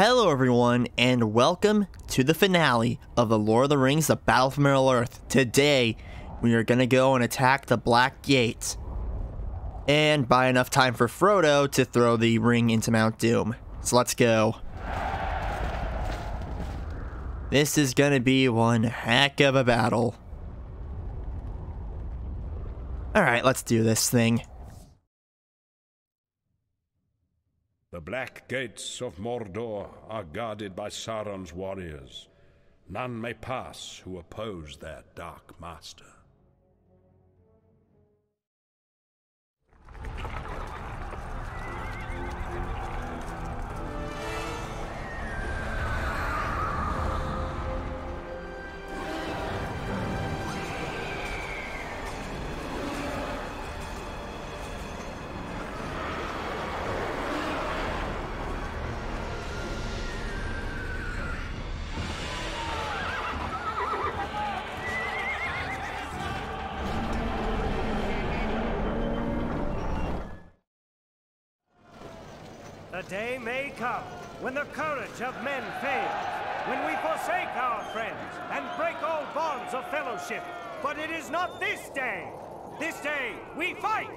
Hello everyone, and welcome to the finale of The Lord of the Rings, The Battle for Middle-earth. Today, we are gonna go and attack the Black Gate, and buy enough time for Frodo to throw the ring into Mount Doom. So let's go. This is gonna be one heck of a battle. Alright, let's do this thing. The black gates of Mordor are guarded by Sauron's warriors. None may pass who oppose their dark master. The day may come when the courage of men fails, when we forsake our friends and break all bonds of fellowship. But it is not this day. This day we fight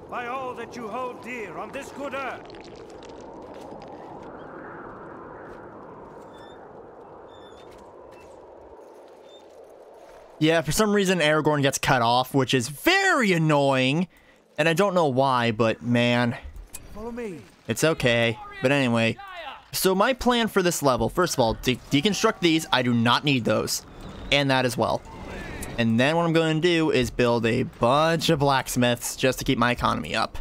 by all that you hold dear on this good earth. Yeah, for some reason Aragorn gets cut off, which is very annoying. And I don't know why, but man, Follow me. it's okay. But anyway, so my plan for this level, first of all, deconstruct these. I do not need those. And that as well. And then what I'm going to do is build a bunch of blacksmiths just to keep my economy up.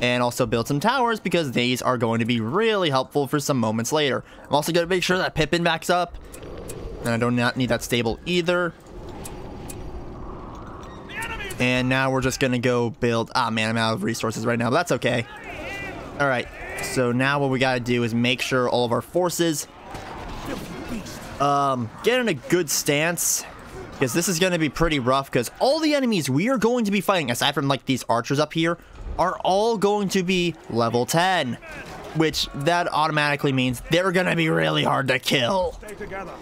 And also build some towers because these are going to be really helpful for some moments later. I'm also going to make sure that Pippin backs up. And I do not need that stable either. And now we're just going to go build... Ah, man, I'm out of resources right now, but that's okay. Alright, so now what we gotta do is make sure all of our forces get in a good stance, because this is gonna be pretty rough, because all the enemies we are going to be fighting, aside from like these archers up here, are all going to be level 10, which that automatically means they're gonna be really hard to kill. Stay together.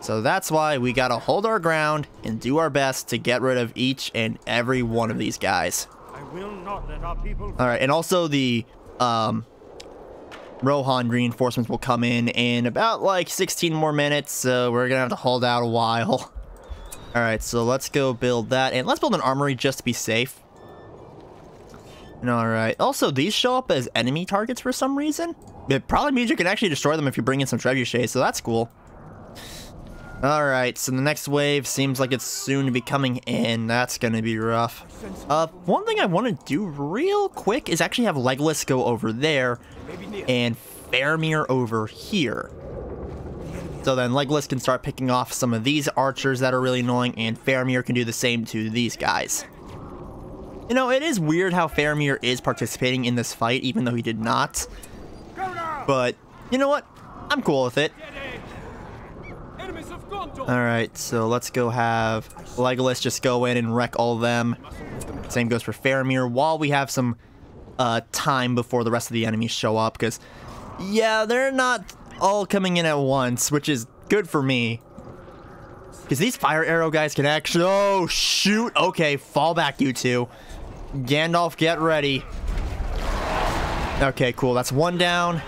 So that's why we gotta hold our ground and do our best to get rid of each and every one of these guys. I will not let our people... Alright, and also the Rohan reinforcements will come in about like 16 more minutes, so we're gonna have to hold out a while. Alright, so let's go build that, and let's build an armory just to be safe. And alright, also these show up as enemy targets for some reason. It probably means you can actually destroy them if you bring in some trebuchets, so that's cool. Alright, so the next wave seems like it's soon to be coming in. That's gonna be rough. One thing I want to do real quick is actually have Legolas go over there and Faramir over here. So then Legolas can start picking off some of these archers that are really annoying, and Faramir can do the same to these guys. You know, it is weird how Faramir is participating in this fight, even though he did not. But, you know what? I'm cool with it. Alright, so let's go have Legolas just go in and wreck all of them. Same goes for Faramir, while we have some time before the rest of the enemies show up, because, yeah, they're not all coming in at once, which is good for me. Because these fire arrow guys can actually... Oh, shoot! Okay, fall back, you two. Gandalf, get ready. Okay, cool, that's one down.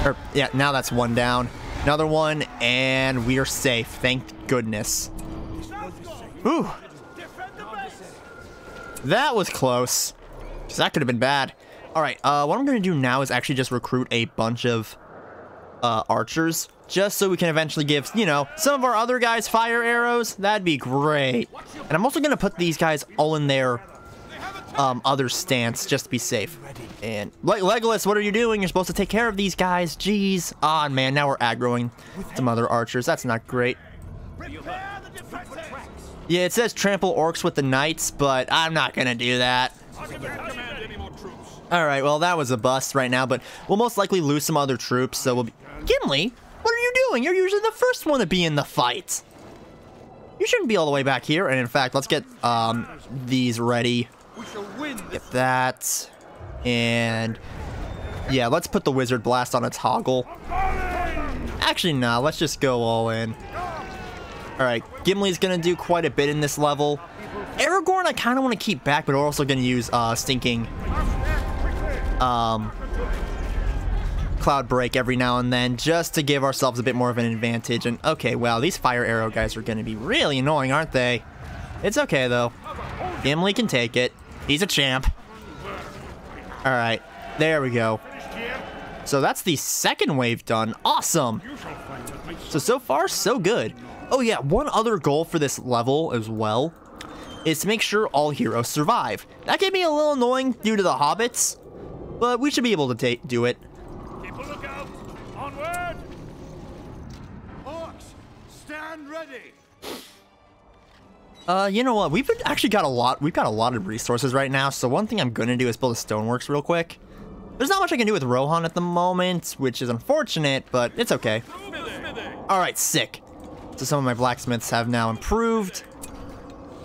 Or, yeah, now that's one down. Another one, and we are safe. Thank goodness. Whew. That was close. Because that could have been bad. Alright, what I'm going to do now is actually just recruit a bunch of archers. Just so we can eventually give, you know, some of our other guys fire arrows. That'd be great. And I'm also going to put these guys all in their other stance just to be safe. And Legolas, what are you doing? You're supposed to take care of these guys. Jeez. Ah, man, now we're aggroing some other archers. That's not great. Yeah, it says trample orcs with the knights, but I'm not gonna do that. Alright, well, that was a bust right now, but we'll most likely lose some other troops, so we'll be... Gimli, what are you doing? You're usually the first one to be in the fight. You shouldn't be all the way back here, and in fact, let's get these ready. Get that. And Yeah, let's put the Wizard Blast on a toggle. Actually, no, let's just go all in. Alright, Gimli's gonna do quite a bit in this level. Aragorn I kind of want to keep back, but we're also gonna use Stinking Cloud Break every now and then, just to give ourselves a bit more of an advantage. And okay, wow, these fire arrow guys are gonna be really annoying, aren't they? It's okay, though. Gimli can take it. He's a champ. Alright, there we go. So that's the second wave done. Awesome! So far, so good. Oh yeah, one other goal for this level as well is to make sure all heroes survive. That can be a little annoying due to the hobbits, but we should be able to do it. Keep a lookout. Onward! Orcs, stand ready. You know what? We've got a lot of resources right now, so one thing I'm gonna do is build a stoneworks real quick. There's not much I can do with Rohan at the moment, which is unfortunate, but it's okay. Alright, sick. So some of my blacksmiths have now improved.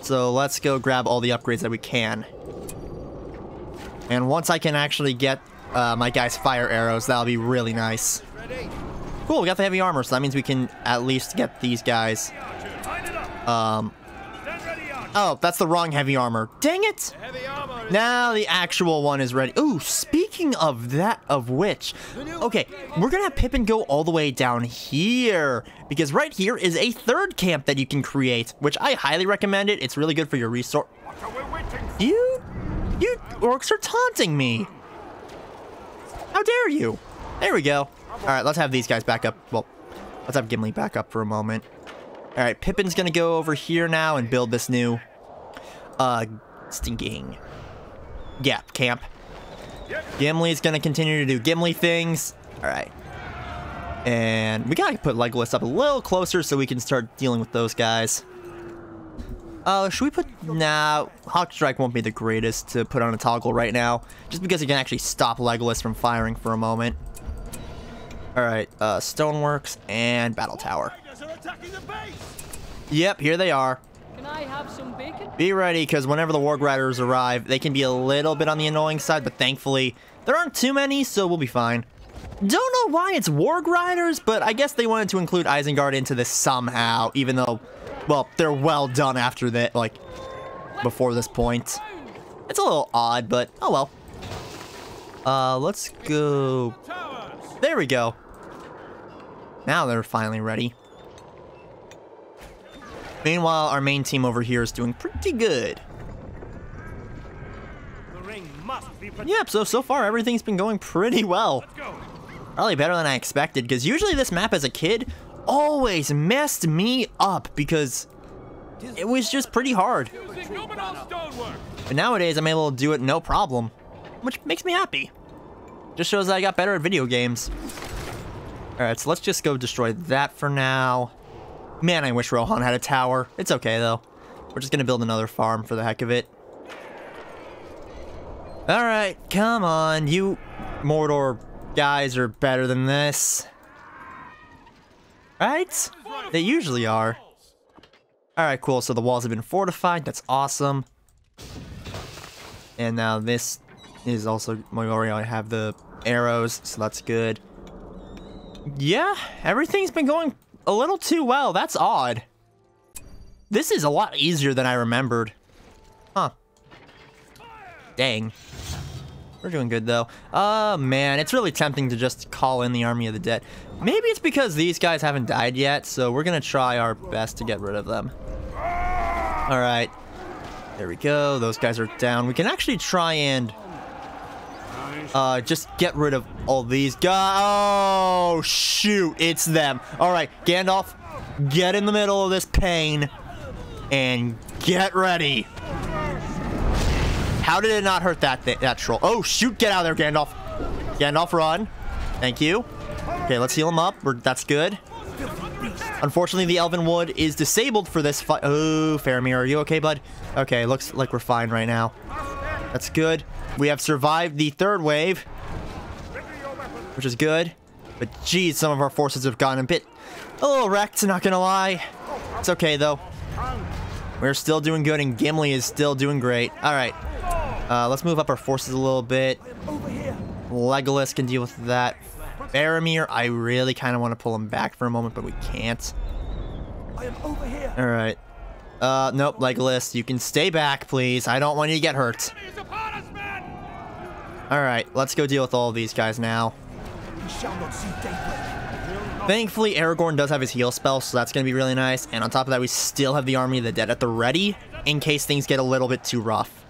So let's go grab all the upgrades that we can. And once I can actually get my guys' fire arrows, that'll be really nice. Cool, we got the heavy armor, so that means we can at least get these guys. Oh, that's the wrong heavy armor. Dang it! Now the actual one is ready. Ooh, speaking of that, of which, okay, we're gonna have Pippin go all the way down here, because right here is a third camp that you can create, which I highly recommend it. It's really good for your resource. You orcs are taunting me. How dare you? There we go. All right, let's have these guys back up. Well, let's have Gimli back up for a moment. All right, Pippin's gonna go over here now and build this new, stinking, yeah, camp. Gimli's gonna continue to do Gimli things. All right, and we gotta put Legolas up a little closer so we can start dealing with those guys. Should we put? Nah, Hawk Strike won't be the greatest to put on a toggle right now, just because it can actually stop Legolas from firing for a moment. All right, Stoneworks and Battle Tower. Yep, here they are. Can I have some bacon? Be ready, because whenever the Warg Riders arrive, they can be a little bit on the annoying side, but thankfully, there aren't too many, so we'll be fine. Don't know why it's Warg Riders, but I guess they wanted to include Isengard into this somehow, even though, well, they're well done after that, like, before this point. It's a little odd, but oh well. Let's go. There we go. Now they're finally ready. Meanwhile, our main team over here is doing pretty good. The ring must be Yep, so far everything's been going pretty well. Probably better than I expected, because usually this map as a kid always messed me up because it was just pretty hard. But nowadays I'm able to do it no problem, which makes me happy. Just shows that I got better at video games. Alright, so let's just go destroy that for now. Man, I wish Rohan had a tower. It's okay, though. We're just gonna build another farm for the heck of it. Alright, come on. You Mordor guys are better than this. Right? They usually are. Alright, cool. So the walls have been fortified. That's awesome. And now this is also... We already have the arrows, so that's good. Yeah, everything's been going a little too well. That's odd. This is a lot easier than I remembered. Huh. Dang. We're doing good, though. Man, it's really tempting to just call in the Army of the Dead. Maybe it's because these guys haven't died yet, so we're gonna try our best to get rid of them. Alright. There we go. Those guys are down. We can actually try and... just get rid of all these guys. Oh, shoot. It's them. All right, Gandalf, get in the middle of this pain and get ready. How did it not hurt that troll? Oh, shoot. Get out of there, Gandalf. Gandalf, run. Thank you. Okay, let's heal him up. That's good. Unfortunately, the Elven Wood is disabled for this fight. Oh, Faramir, are you okay, bud? Okay, looks like we're fine right now. That's good. We have survived the third wave, which is good. But geez, some of our forces have gotten a little wrecked, not gonna lie. It's okay, though. We're still doing good, and Gimli is still doing great. All right, let's move up our forces a little bit. Legolas can deal with that. Faramir, I really kind of want to pull him back for a moment, but we can't. I am over here. All right. Nope, Legolas, you can stay back, please. I don't want you to get hurt. All right, let's go deal with all of these guys now. We shall not see daybreak. Thankfully, Aragorn does have his heal spell, so that's going to be really nice. And on top of that, we still have the Army of the Dead at the ready in case things get a little bit too rough.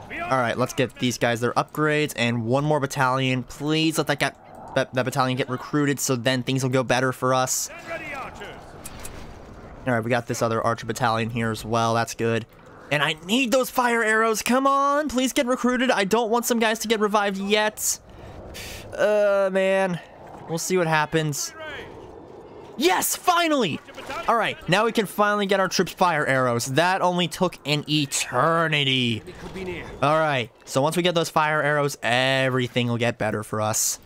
All right, let's get these guys their upgrades and one more battalion. Please let that battalion get recruited so then things will go better for us. All right, we got this other archer battalion here as well. That's good. And I need those fire arrows. Come on, please get recruited. I don't want some guys to get revived yet. Man. We'll see what happens. Yes, finally! All right, now we can finally get our troops fire arrows. That only took an eternity. All right, so once we get those fire arrows, everything will get better for us.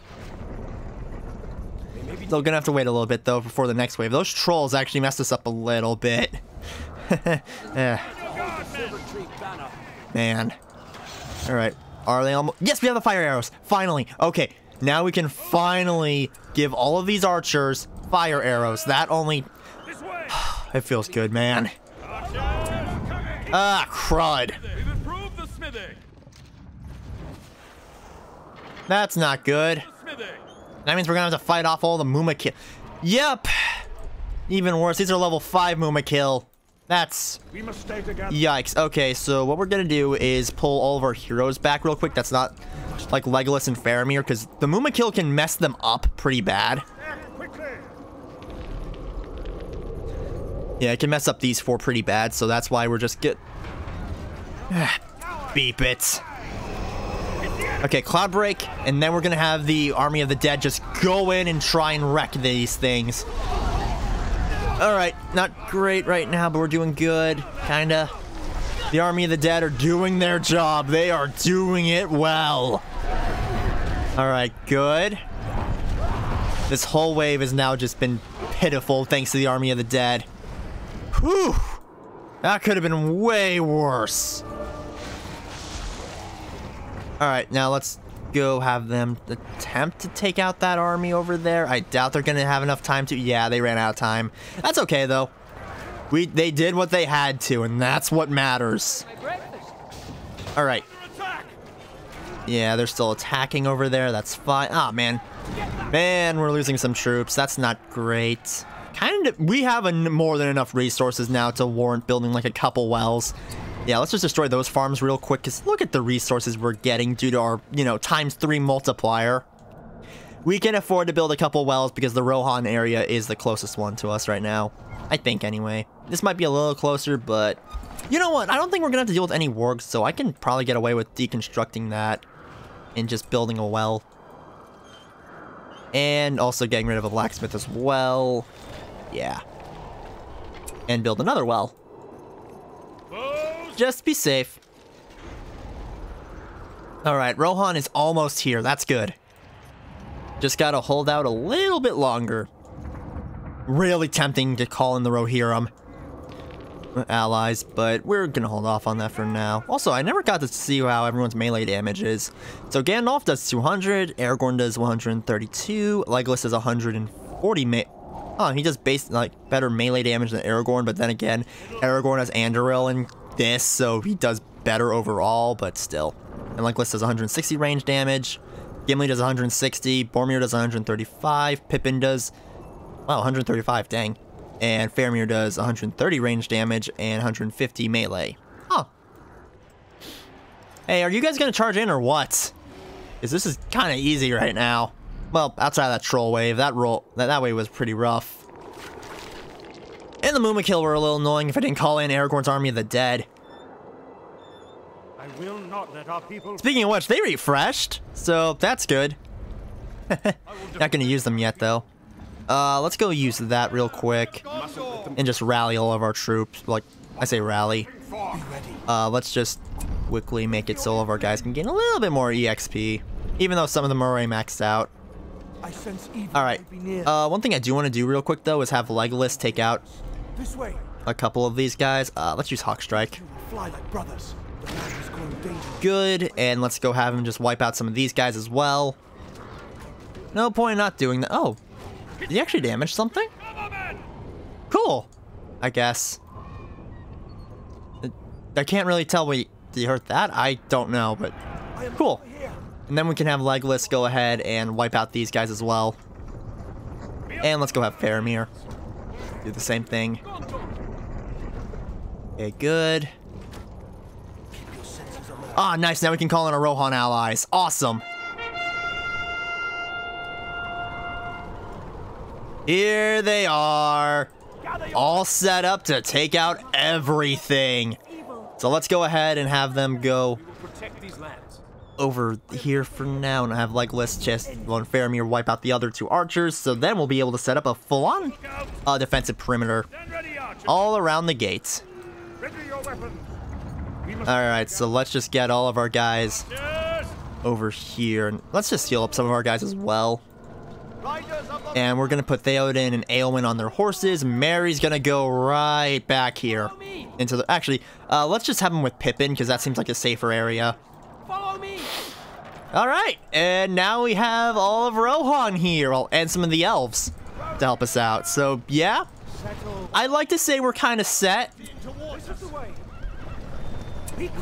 Still gonna have to wait a little bit though before the next wave. Those trolls actually messed us up a little bit. Man. All right, are they almost? Yes, we have the fire arrows. Finally. Okay, now we can finally give all of these archers fire arrows. That only... It feels good, man. Ah, crud. That's not good. That means we're gonna have to fight off all the Mumakil. Yep. Even worse, these are level 5 Mumakil. That's... Yikes. Okay, so what we're gonna do is pull all of our heroes back real quick. That's not like Legolas and Faramir, because the Mumakil can mess them up pretty bad. Yeah, it can mess up these 4 pretty bad, so that's why we're just beep it. Okay, Cloud Break, and then we're gonna have the Army of the Dead just go in and try and wreck these things. Alright, not great right now, but we're doing good, kinda. The Army of the Dead are doing their job. They are doing it well. Alright, good. This whole wave has now just been pitiful thanks to the Army of the Dead. Whew! That could have been way worse. Alright, now let's go have them attempt to take out that army over there. I doubt they're gonna have enough time to. Yeah, they ran out of time. That's okay though. They did what they had to, and that's what matters. Alright. Yeah, they're still attacking over there. That's fine. Ah, man. Man, we're losing some troops. That's not great. We have more than enough resources now to warrant building like a couple wells. Yeah, let's just destroy those farms real quick, because look at the resources we're getting due to our, ×3 multiplier. We can afford to build a couple wells because the Rohan area is the closest one to us right now. I think, anyway. This might be a little closer, but... You know what? I don't think we're going to have to deal with any wargs, so I can probably get away with deconstructing that and just building a well. And also getting rid of a blacksmith as well. Yeah. And build another well. Just be safe. Alright, Rohan is almost here. That's good. Just gotta hold out a little bit longer. Really tempting to call in the Rohirrim allies, but we're gonna hold off on that for now. Also, I never got to see how everyone's melee damage is. So Gandalf does 200, Aragorn does 132, Legolas does 140 Oh, he does better melee damage than Aragorn, but then again, Aragorn has Anduril in this, so he does better overall, but still. And Legolas does 160 range damage, Gimli does 160, Boromir does 135, Pippin does, wow, 135, dang. And Faramir does 130 range damage and 150 melee. Huh. Hey, are you guys gonna charge in or what? Because this is kind of easy right now. Well, outside of that troll wave, that wave was pretty rough. And the Mumakil were a little annoying if I didn't call in Aragorn's Army of the Dead. I will not let our people... Speaking of which, they refreshed, so that's good. Not gonna use them yet, though. Let's go use that real quick and just rally all of our troops. Like, I say rally. Let's just quickly make it so all of our guys can gain a little bit more EXP, even though some of them are already maxed out. Alright, one thing I do want to do real quick, though, is have Legolas take out a couple of these guys. Let's use Hawk Strike. Good, and let's go have him just wipe out some of these guys as well. No point in not doing that. Oh, did he actually damage something? Cool, I guess. I can't really tell. Wait, did he hurt that? I don't know, but cool. And then we can have Legolas go ahead and wipe out these guys as well. And let's go have Faramir do the same thing. Okay, good. Ah, nice. Now we can call in our Rohan allies. Awesome. Here they are. All set up to take out everything. So let's go ahead and have them go over here for now, and I have Legolas just on Faramir wipe out the other two archers, so then we'll be able to set up a full-on defensive perimeter all around the gates. Alright, so let's just get all of our guys over here, and let's just heal up some of our guys as well. And we're gonna put Theoden and Éowyn on their horses. Mary's gonna go right back here into the... Actually, let's just have them with Pippin, because that seems like a safer area. Alright, and now we have all of Rohan here, and some of the elves to help us out. So, yeah, I'd like to say we're kind of set.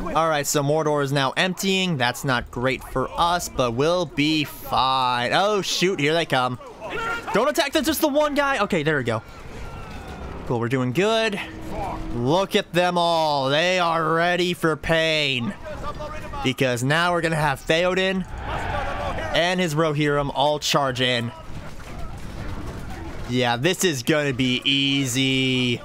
Alright, so Mordor is now emptying. That's not great for us, but we'll be fine. Oh, shoot, here they come. Don't attack just the one guy. Okay, there we go. Cool, we're doing good. Look at them all. They are ready for pain. Because now we're going to have Theoden and his Rohirrim all charge in. Yeah, this is going to be easy.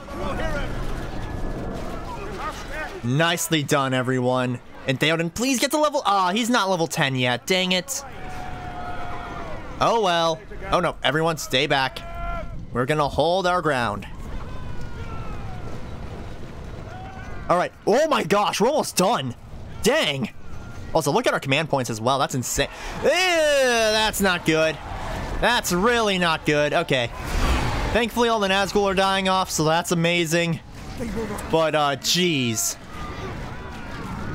Nicely done, everyone. And Theoden, please get to level... Ah, he's not level 10 yet. Dang it. Oh, well. Oh, no. Everyone stay back. We're going to hold our ground. All right. Oh, my gosh. We're almost done. Dang. Also, look at our command points as well. That's insane. That's not good. That's really not good. Okay. Thankfully, all the Nazgul are dying off, so that's amazing. But, jeez.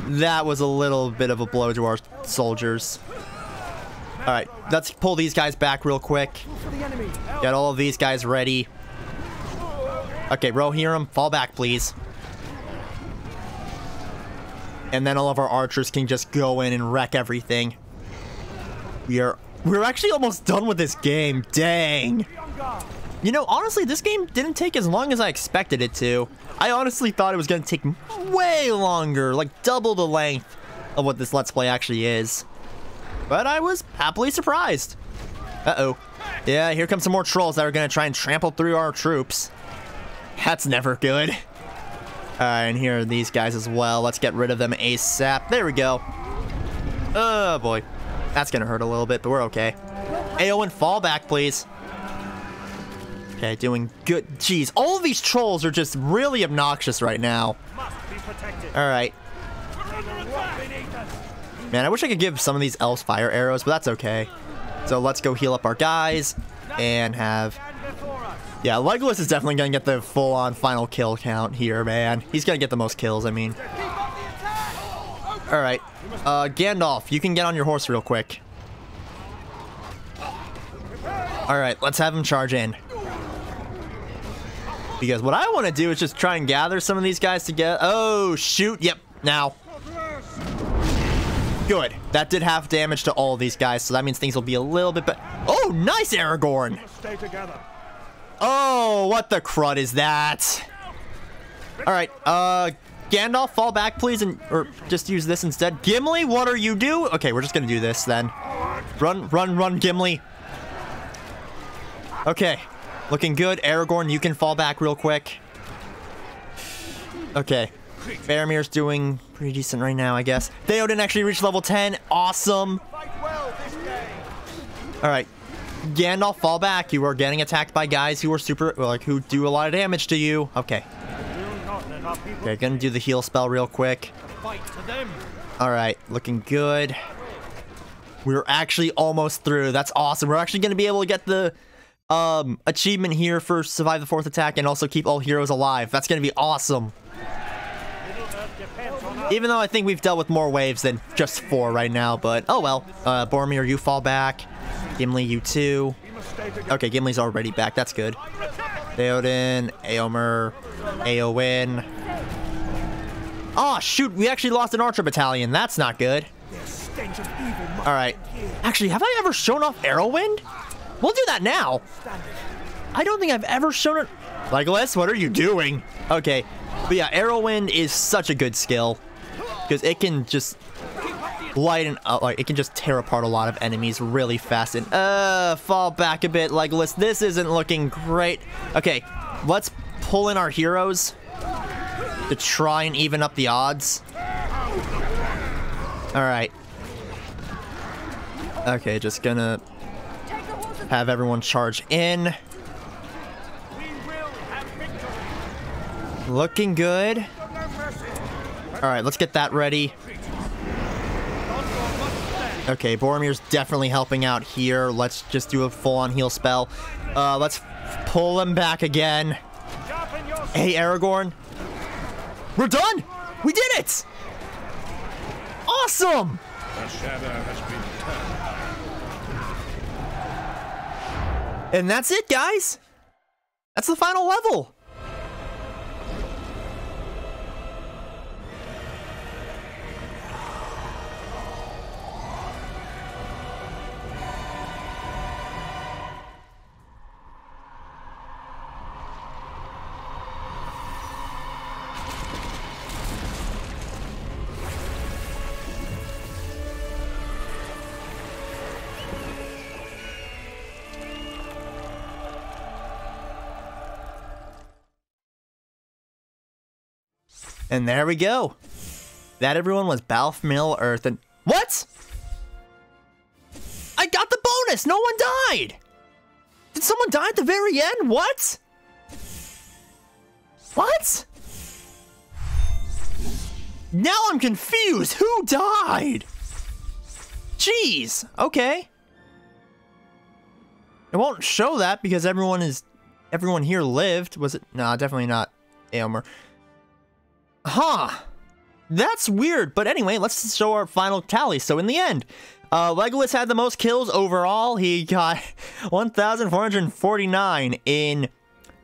That was a little bit of a blow to our soldiers. Alright, let's pull these guys back real quick. Get all of these guys ready. Okay, Rohirrim, fall back, please. And then all of our archers can just go in and wreck everything. We're actually almost done with this game. Dang. You know, honestly, this game didn't take as long as I expected it to. I honestly thought it was going to take way longer, like double the length of what this Let's Play actually is. But I was happily surprised. Uh-oh. Yeah, here come some more trolls that are going to try and trample through our troops. That's never good. Alright, and here are these guys as well. Let's get rid of them ASAP. There we go. Oh, boy. That's going to hurt a little bit, but we're okay. Éowyn, fall back, please. Okay, doing good. Jeez, all of these trolls are just really obnoxious right now. Alright. Man, I wish I could give some of these elves fire arrows, but that's okay. So let's go heal up our guys and have... Yeah, Legolas is definitely going to get the full-on final kill count here, man. He's going to get the most kills, I mean. Alright. Gandalf, you can get on your horse real quick. Alright, let's have him charge in. Because what I want to do is just try and gather some of these guys together. Oh, shoot. Yep, now. Good. That did half damage to all of these guys, so that means things will be a little bit better. Oh, nice, Aragorn. Stay together. Oh, what the crud is that? All right, Gandalf, fall back, please, or just use this instead. Gimli, what are you doing? Okay, we're just gonna do this then. Run, run, run, Gimli. Okay, looking good. Aragorn, you can fall back real quick. Okay, Faramir's doing pretty decent right now, I guess. Theoden actually reached level 10. Awesome. All right. Gandalf, fall back. You are getting attacked by guys who are who do a lot of damage to you. Okay. Okay, gonna do the heal spell real quick. Alright, looking good. We're actually almost through. That's awesome. We're actually gonna be able to get the achievement here for survive the 4th attack and also keep all heroes alive. That's gonna be awesome. Even though I think we've dealt with more waves than just 4 right now, but oh well. Boromir, you fall back. Gimli, you too. Okay, Gimli's already back. That's good. Theoden, Éomer, Éowyn. Oh, shoot. We actually lost an archer battalion. That's not good. Alright. Actually, have I ever shown off Arrowwind? We'll do that now. I don't think I've ever shown it. Legolas, what are you doing? Okay. But yeah, Arrowwind is such a good skill. Because it can just lighten up, like, it can just tear apart a lot of enemies really fast. And, fall back a bit, Legolas. This isn't looking great. Okay, let's pull in our heroes to try and even up the odds. Alright. Okay, just gonna have everyone charge in. Looking good. Alright, let's get that ready. Okay, Boromir's definitely helping out here. Let's just do a full-on heal spell. Let's pull him back again. Hey, Aragorn. We're done! We did it! Awesome! The shadow has been turned. And that's it, guys. That's the final level. And there we go. That, everyone, was Balfmil Earth and... What? I got the bonus! No one died! Did someone die at the very end? What? What? Now I'm confused. Who died? Jeez. Okay. It won't show that because everyone here lived. Was it? No, definitely not Éomer. Huh. That's weird. But anyway, let's show our final tally. So in the end, Legolas had the most kills overall. He got 1,449. In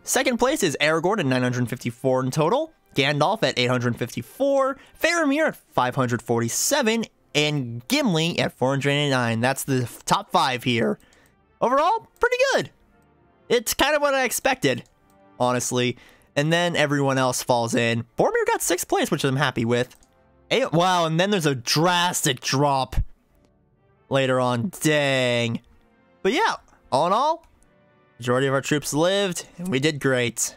second place is Aragorn at 954 in total. Gandalf at 854. Faramir at 547. And Gimli at 489. That's the top 5 here. Overall, pretty good. It's kind of what I expected, honestly. And then everyone else falls in. Boromir got 6th place, which I'm happy with. Wow, and then there's a drastic drop later on. Dang. But yeah, all in all, majority of our troops lived, and we did great.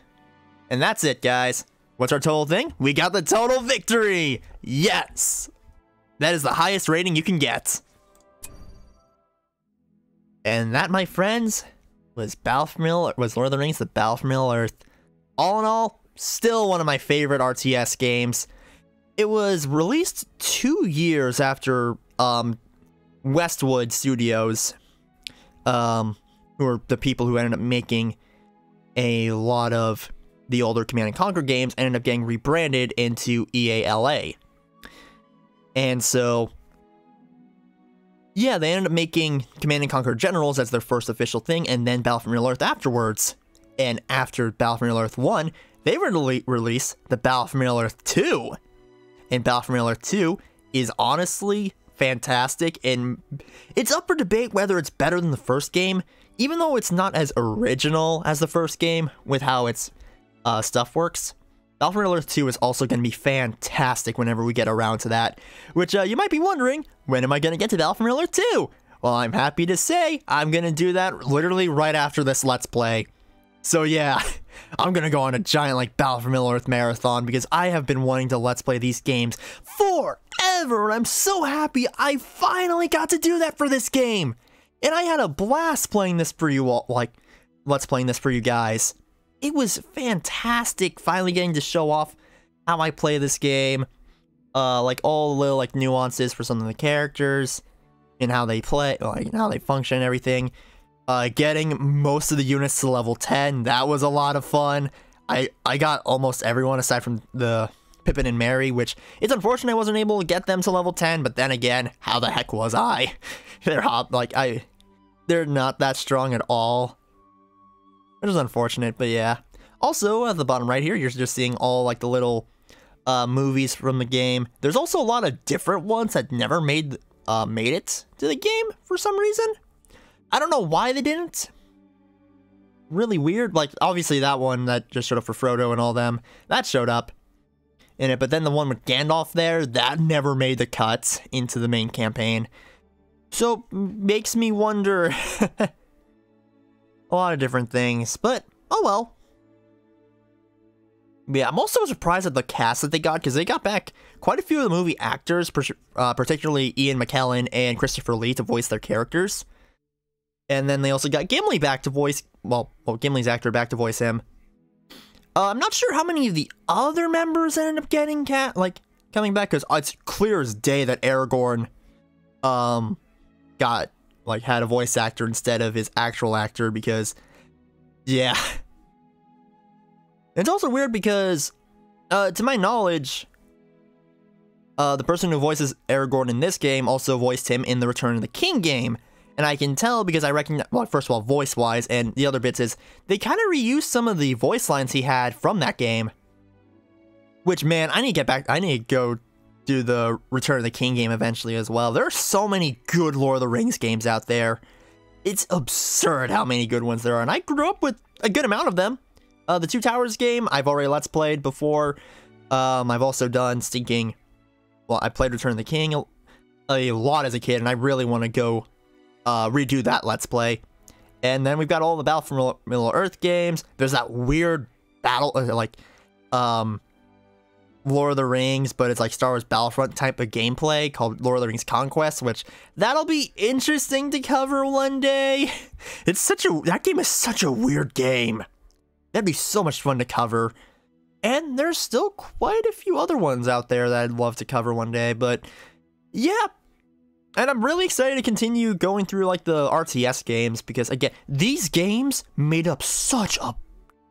And that's it, guys. What's our total thing? We got the total victory! Yes! That is the highest rating you can get. And that, my friends, was Lord of the Rings, the Balfmil Earth. All in all, still one of my favorite RTS games. It was released 2 years after Westwood Studios, who are the people who ended up making a lot of the older Command & Conquer games, ended up getting rebranded into EALA. And so, yeah, they ended up making Command & Conquer Generals as their first official thing, and then Balfmil Earth afterwards. And after Balfmil Earth 1, they released the Balfmil Earth 2. And Balfmil Earth 2 is honestly fantastic, and it's up for debate whether it's better than the first game, even though it's not as original as the first game with how its stuff works. Balfmil Earth 2 is also going to be fantastic whenever we get around to that, which you might be wondering, when am I going to get to Balfmil Earth 2? Well, I'm happy to say I'm going to do that literally right after this Let's Play. So yeah, I'm gonna go on a giant like Balfmil Earth marathon because I have been wanting to Let's Play these games forever, and I'm so happy I finally got to do that for this game. And I had a blast playing this for you all, like, Let's Playing this for you guys. It was fantastic finally getting to show off how I play this game, like all the little like nuances for some of the characters and how they play, like how they function and everything. Getting most of the units to level 10, that was a lot of fun. I got almost everyone aside from the Pippin and Merry, which it's unfortunate I wasn't able to get them to level 10, but then again, how the heck was I? They're not that strong at all. Which is unfortunate, but yeah. Also, at the bottom right here, you're just seeing all like the little movies from the game. There's also a lot of different ones that never made it to the game for some reason. I don't know why they didn't. Really weird. Like, obviously that one that just showed up for Frodo and all them, that showed up in it, but then the one with Gandalf there, that never made the cut into the main campaign. So, makes me wonder a lot of different things, but oh well. Yeah, I'm also surprised at the cast that they got, because they got back quite a few of the movie actors, particularly Ian McKellen and Christopher Lee, to voice their characters. And then they also got Gimli back to voice, well, Gimli's actor back to voice him. I'm not sure how many of the other members ended up getting coming back, because it's clear as day that Aragorn had a voice actor instead of his actual actor, because yeah. It's also weird because to my knowledge, the person who voices Aragorn in this game also voiced him in the Return of the King game. And I can tell because I recognize, well, first of all, voice-wise, and the other bits is, they kind of reused some of the voice lines he had from that game. Which, man, I need to get back, I need to go do the Return of the King game eventually as well. There are so many good Lord of the Rings games out there. It's absurd how many good ones there are, and I grew up with a good amount of them. The Two Towers game, I've already Let's Played before. I've also done I played Return of the King a lot as a kid, and I really want to go redo that Let's Play. And then we've got all the Battle for Middle-earth games. There's that weird battle, Lord of the Rings, but it's like Star Wars Battlefront type of gameplay called Lord of the Rings Conquest, which that'll be interesting to cover one day. That game is such a weird game. That'd be so much fun to cover. And there's still quite a few other ones out there that I'd love to cover one day, but yeah. And I'm really excited to continue going through like the RTS games, because again, these games made up such a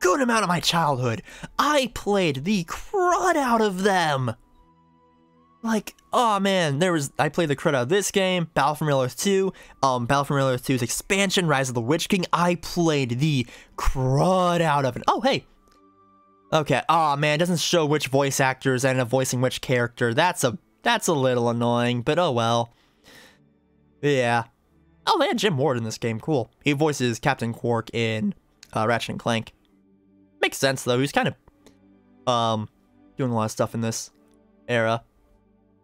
good amount of my childhood. I played the crud out of them. Like, oh man, I played the crud out of this game, Battle for Middle-earth 2, Battle for Middle-earth 2's expansion, Rise of the Witch King. I played the crud out of it. Oh, hey. Okay, oh man, it doesn't show which voice actors ended up voicing which character. That's a little annoying, but oh well. Yeah. Oh, they had Jim Ward in this game. Cool. He voices Captain Quark in Ratchet and Clank. Makes sense though. He's kind of doing a lot of stuff in this era.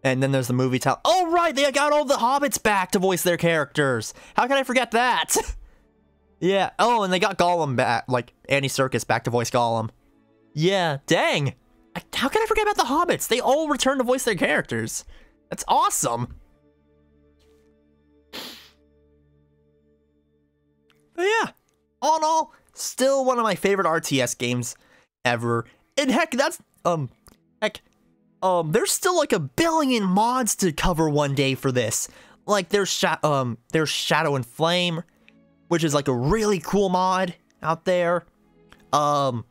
And then there's the movie town. Oh right, they got all the hobbits back to voice their characters. How can I forget that? Yeah. Oh, and they got Gollum back, like Andy Serkis back to voice Gollum. Yeah. Dang. How can I forget about the hobbits? They all return to voice their characters. That's awesome. But yeah, all in all, still one of my favorite RTS games ever. And heck, there's still like 1 billion mods to cover one day for this. Like there's Shadow and Flame, which is like a really cool mod out there. Oh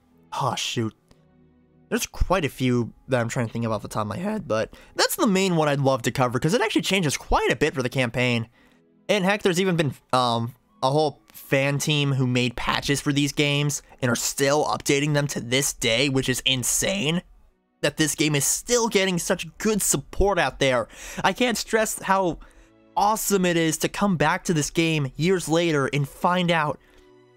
shoot. There's quite a few that I'm trying to think of off the top of my head, but that's the main one I'd love to cover because it actually changes quite a bit for the campaign. And heck, there's even been a whole fan team who made patches for these games and are still updating them to this day, which is insane that this game is still getting such good support out there. I can't stress how awesome it is to come back to this game years later and find out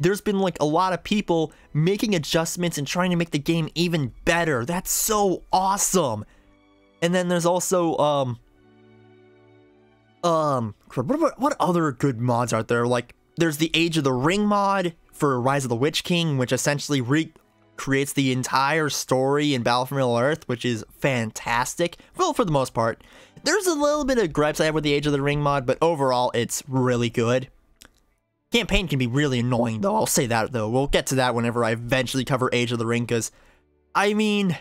there's been like a lot of people making adjustments and trying to make the game even better. That's so awesome. And then there's also what other good mods are there? Like there's the Age of the Ring mod for Rise of the Witch King, which essentially recreates the entire story in Battle for Middle-earth, which is fantastic. Well, for the most part. There's a little bit of gripes I have with the Age of the Ring mod, but overall it's really good. Campaign can be really annoying though, I'll say that though. We'll get to that whenever I eventually cover Age of the Ring, because, I mean,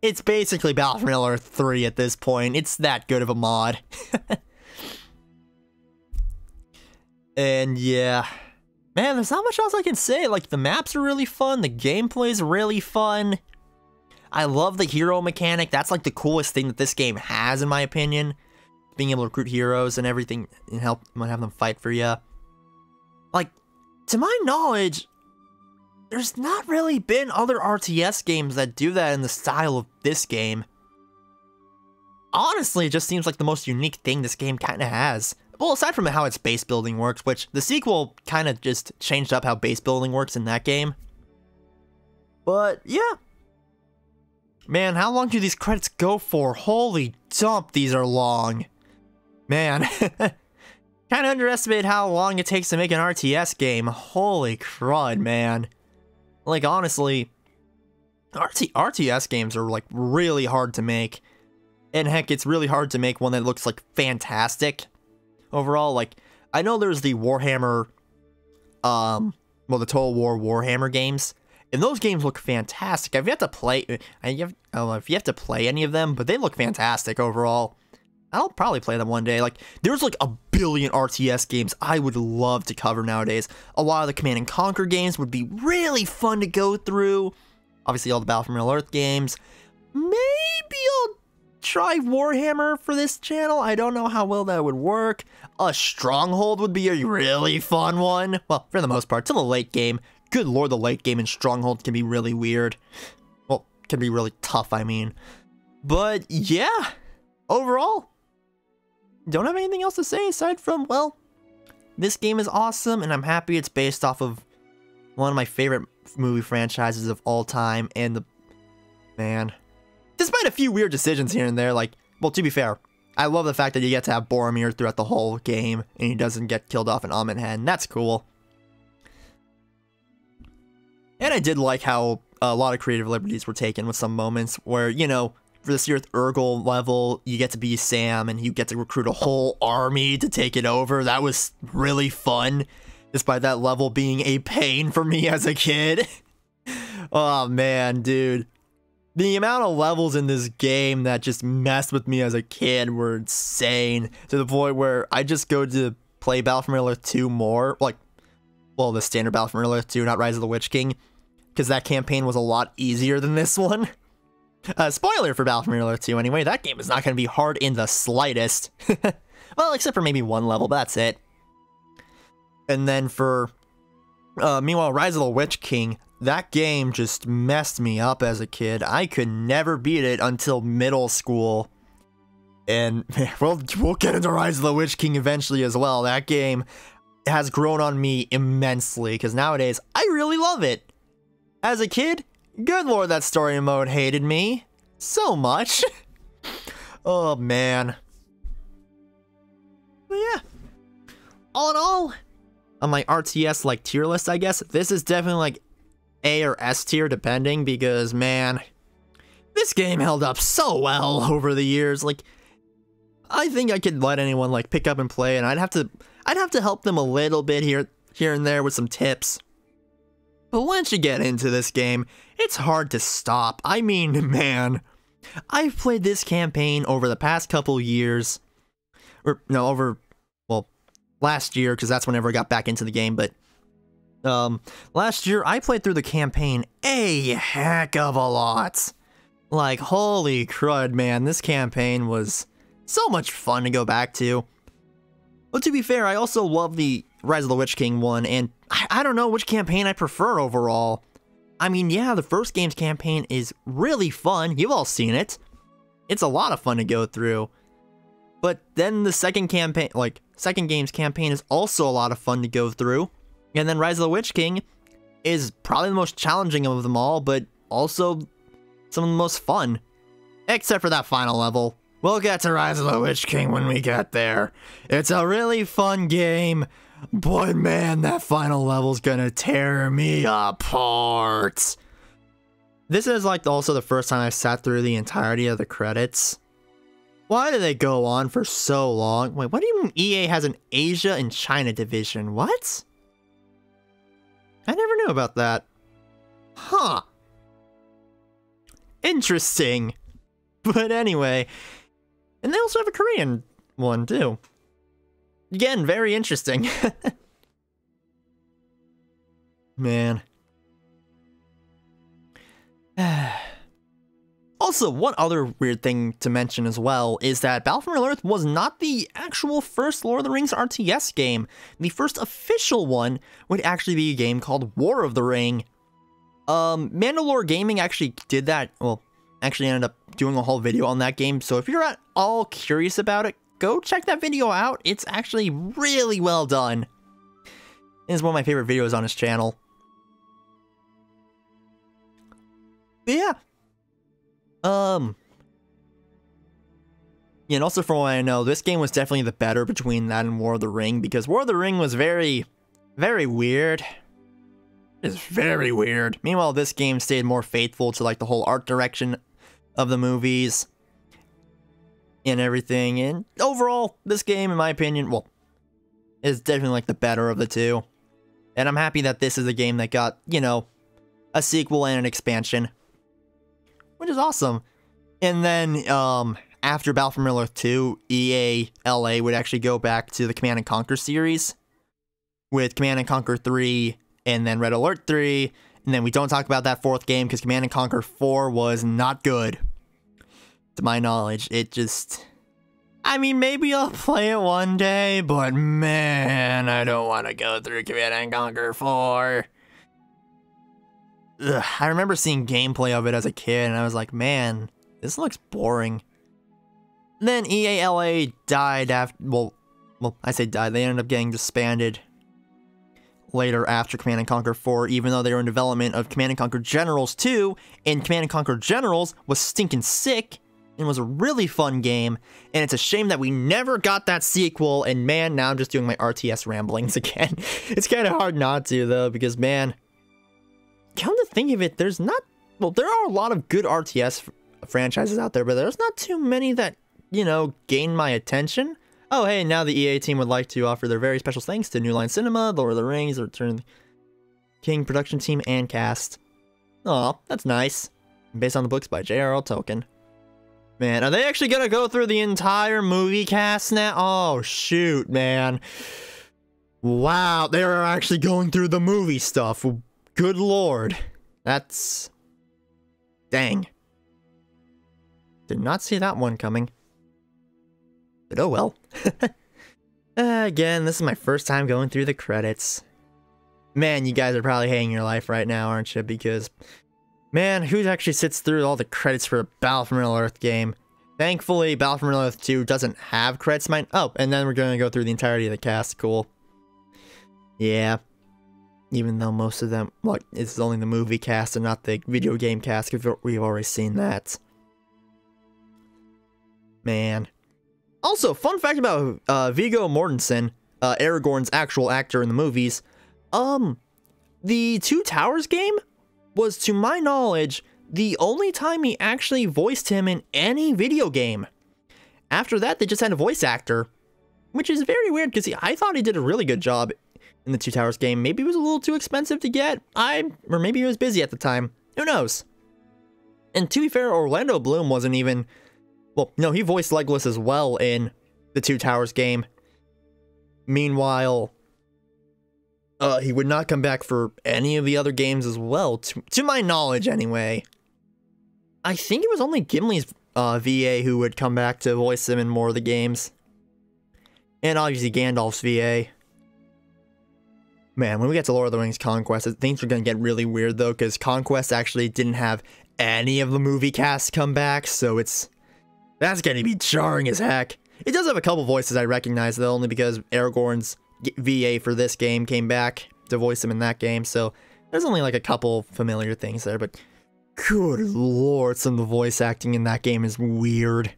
it's basically Battle for Middle-earth 3 at this point. It's that good of a mod. And yeah, man, there's not much else I can say. Like, the maps are really fun, the gameplay's really fun. I love the hero mechanic. That's like the coolest thing that this game has, in my opinion. Being able to recruit heroes and everything and have them fight for you. Like, to my knowledge, there's not really been other RTS games that do that in the style of this game. Honestly, it just seems like the most unique thing this game kind of has. Well, aside from how its base building works, which the sequel kind of just changed up how base building works in that game. But, yeah. Man, how long do these credits go for? Holy dump, these are long. Man, kind of underestimated how long it takes to make an RTS game. Holy crud, man. Like, honestly, RTS games are, like, really hard to make. And heck, it's really hard to make one that looks, like, fantastic. Overall, like, I know there's the Warhammer, well, the Total War Warhammer games. And those games look fantastic. I've yet to play, if you have to play any of them, but they look fantastic overall. I'll probably play them one day. Like, there's like a billion RTS games I would love to cover nowadays. A lot of the Command & Conquer games would be really fun to go through. Obviously, all the Battle for Middle-earth games. Maybe I'll try Warhammer for this channel. I don't know how well that would work. A Stronghold would be a really fun one. Well, for the most part, till the late game. Good lord, the late game in Stronghold can be really weird. Well, can be really tough, I mean. But, yeah. Overall, don't have anything else to say aside from, well, this game is awesome, and I'm happy it's based off of one of my favorite movie franchises of all time, and man, despite a few weird decisions here and there, like, well, to be fair, I love the fact that you get to have Boromir throughout the whole game, and he doesn't get killed off in Amenhen. That's cool. And I did like how a lot of creative liberties were taken with some moments where, you know, for the Cirith Ungol level, you get to be Sam and you get to recruit a whole army to take it over. That was really fun, despite that level being a pain for me as a kid. Oh man, dude. The amount of levels in this game that just messed with me as a kid were insane, to the point where I just go to play Battle for Middle-earth 2 more, like, well, the standard Battle for Middle-earth 2, not Rise of the Witch King, because that campaign was a lot easier than this one. Spoiler for Battle for Middle-earth 2 anyway, that game is not going to be hard in the slightest. Well, except for maybe one level, but that's it. And then for, meanwhile, Rise of the Witch King, that game just messed me up as a kid. I could never beat it until middle school. And we'll get into Rise of the Witch King eventually as well. That game has grown on me immensely, because nowadays, I really love it. As a kid, good lord, that story mode hated me so much. Oh, man. But yeah. All in all, on my RTS, like, tier list, I guess, this is definitely, like, A or S tier, depending, because, man, this game held up so well over the years. Like, I think I could let anyone, like, pick up and play, and I'd have to help them a little bit here and there with some tips. But once you get into this game, it's hard to stop. I mean, man, I've played this campaign over the past couple years. Or, no, over, well, last year, because that's whenever I got back into the game, but last year, I played through the campaign a heck of a lot. Like, holy crud, man, this campaign was so much fun to go back to. But to be fair, I also love the Rise of the Witch King one, and I don't know which campaign I prefer overall. I mean, yeah, the first game's campaign is really fun. You've all seen it. It's a lot of fun to go through. But then the second game's campaign is also a lot of fun to go through. And then Rise of the Witch King is probably the most challenging of them all, but also some of the most fun. Except for that final level. We'll get to Rise of the Witch King when we get there. It's a really fun game, but man, that final level's gonna tear me apart. This is like also the first time I sat through the entirety of the credits. Why do they go on for so long? Wait, what do you mean EA has an Asia and China division? What? I never knew about that. Huh. Interesting. But anyway, and they also have a Korean one too. Again, very interesting. Man. Also, one other weird thing to mention as well is that Battle for Middle-earth was not the actual first Lord of the Rings RTS game. The first official one would actually be a game called War of the Ring. Mandalore Gaming actually did that, well, actually ended up doing a whole video on that game, so if you're at all curious about it, go check that video out. It's actually really well done. It's one of my favorite videos on his channel. But yeah. Yeah, and also from what I know, this game was definitely the better between that and War of the Ring, because War of the Ring was very, very weird. It's very weird. Meanwhile, this game stayed more faithful to like the whole art direction of the movies and everything. And overall, this game, in my opinion, well, is definitely like the better of the two. And I'm happy that this is a game that got, you know, a sequel and an expansion, which is awesome. And then, after Battle for Middle-earth 2, EA LA would actually go back to the Command & Conquer series with Command & Conquer 3 and then Red Alert 3, and then we don't talk about that fourth game because Command & Conquer 4 was not good. To my knowledge, it just... I mean, maybe I'll play it one day, but man, I don't want to go through Command & Conquer 4. Ugh, I remember seeing gameplay of it as a kid, and I was like, man, this looks boring. Then EA LA died after, well, I say died, they ended up getting disbanded later after Command & Conquer 4, even though they were in development of Command & Conquer Generals 2, and Command & Conquer Generals was stinking sick, and was a really fun game, and it's a shame that we never got that sequel, and man, now I'm just doing my RTS ramblings again. It's kind of hard not to, though, because man, come to think of it, there's not, well, there are a lot of good RTS franchises out there, but there's not too many that, you know, gain my attention. Oh, hey, now the EA team would like to offer their very special thanks to New Line Cinema, Lord of the Rings, the Return of the King production team, and cast. Aw, that's nice. Based on the books by J.R.R. Tolkien. Man, are they actually gonna go through the entire movie cast now? Oh, shoot, man. Wow, they are actually going through the movie stuff. Good lord. That's... dang. Did not see that one coming. But oh well. Again, this is my first time going through the credits. Man, you guys are probably hating your life right now, aren't you? Because, man, who actually sits through all the credits for a Battle for Middle-earth game? Thankfully, Battle for Middle-earth 2 doesn't have credits. Oh, and then we're going to go through the entirety of the cast. Cool. Yeah. Even though most of them, well, it's only the movie cast and not the video game cast, because we've already seen that. Man. Also, fun fact about Viggo Mortensen, Aragorn's actual actor in the movies. The Two Towers game was, to my knowledge, the only time he actually voiced him in any video game. After that, they just had a voice actor, which is very weird because I thought he did a really good job in the Two Towers game. Maybe it was a little too expensive to get, or maybe he was busy at the time. Who knows? And to be fair, Orlando Bloom wasn't even... Well, no, he voiced Legolas as well in the Two Towers game. Meanwhile, he would not come back for any of the other games as well, to my knowledge anyway. I think it was only Gimli's VA who would come back to voice him in more of the games. And obviously Gandalf's VA. Man, when we get to Lord of the Rings Conquest, things are going to get really weird though, because Conquest actually didn't have any of the movie casts come back, so that's going to be jarring as heck. It does have a couple voices I recognize, though, only because Aragorn's VA for this game came back to voice him in that game, so there's only like a couple familiar things there, but good lord, some of the voice acting in that game is weird.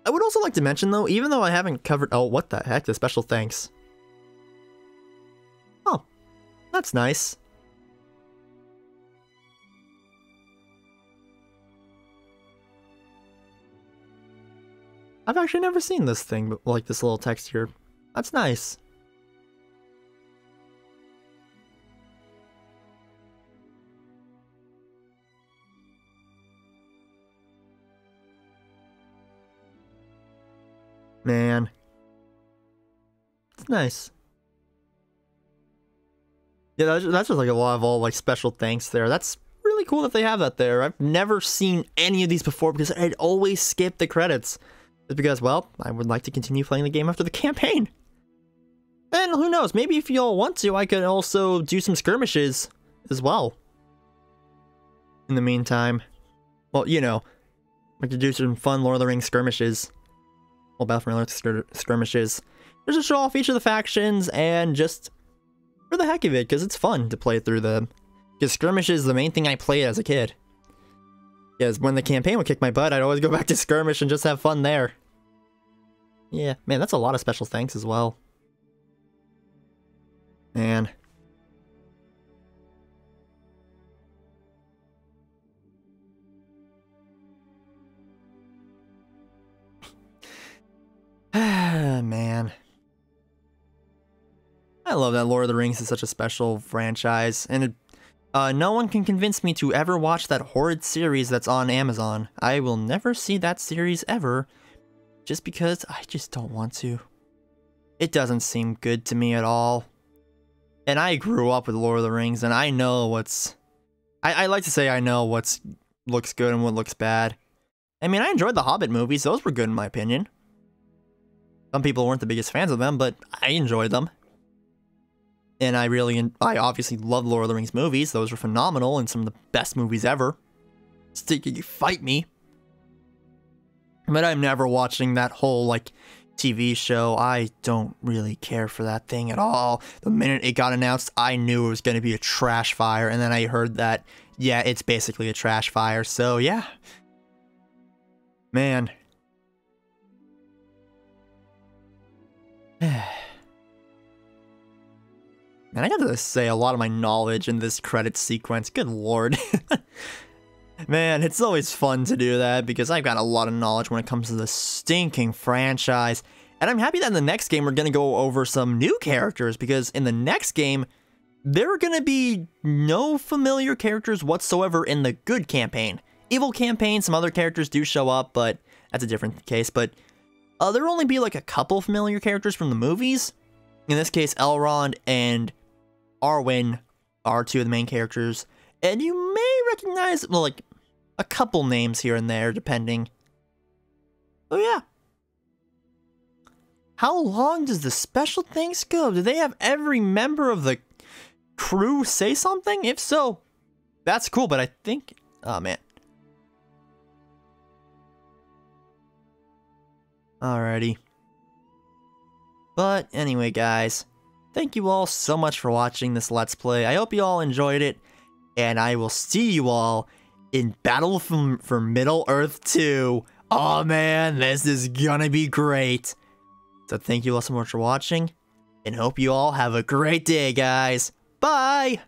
I would also like to mention, though, even though I haven't covered... Oh, what the heck? The special thanks. Oh, that's nice. I've actually never seen this thing, but like this little text here. That's nice. Man. It's nice. Yeah, that's just like a lot of all like special thanks there. That's really cool that they have that there. I've never seen any of these before because I'd always skip the credits. It's because, well, I would like to continue playing the game after the campaign. And who knows, maybe if y'all want to, I could also do some skirmishes as well. In the meantime, well, you know, I could do some fun Lord of the Rings skirmishes. Well, Battlefront skirmishes. Just to show off each of the factions and just for the heck of it, because it's fun to play through them. Because skirmishes is the main thing I played as a kid. Because when the campaign would kick my butt, I'd always go back to skirmish and just have fun there. Yeah, man, that's a lot of special thanks as well. Man. Man. I love that Lord of the Rings is such a special franchise, and no one can convince me to ever watch that horrid series that's on Amazon. I will never see that series ever, just because I just don't want to. It doesn't seem good to me at all. And I grew up with Lord of the Rings, and I know what's... I like to say I know what looks good and what looks bad. I mean, I enjoyed the Hobbit movies. Those were good in my opinion. Some people weren't the biggest fans of them, but I enjoyed them. And I obviously love Lord of the Rings movies. Those were phenomenal and some of the best movies ever. You fight me. But I'm never watching that whole, like, TV show. I don't really care for that thing at all. The minute it got announced, I knew it was going to be a trash fire. And then I heard that, yeah, it's basically a trash fire. So, yeah. Man. Man, I gotta say, a lot of my knowledge in this credit sequence, good lord. Man, it's always fun to do that, because I've got a lot of knowledge when it comes to the stinking franchise. And I'm happy that in the next game we're gonna go over some new characters, because in the next game, there are gonna be no familiar characters whatsoever in the good campaign. Evil campaign, some other characters do show up, but that's a different case. But there'll only be like a couple familiar characters from the movies. In this case, Elrond and Arwen are two of the main characters, and you may recognize, well, like, a couple names here and there, depending. Oh, yeah. How long does the special thanks go? Do they have every member of the crew say something? If so, that's cool, but I think... Oh, man. Alrighty. But anyway, guys, thank you all so much for watching this Let's Play. I hope you all enjoyed it, and I will see you all in Battle for Middle-earth 2. Oh man, this is gonna be great. So thank you all so much for watching, and hope you all have a great day, guys. Bye!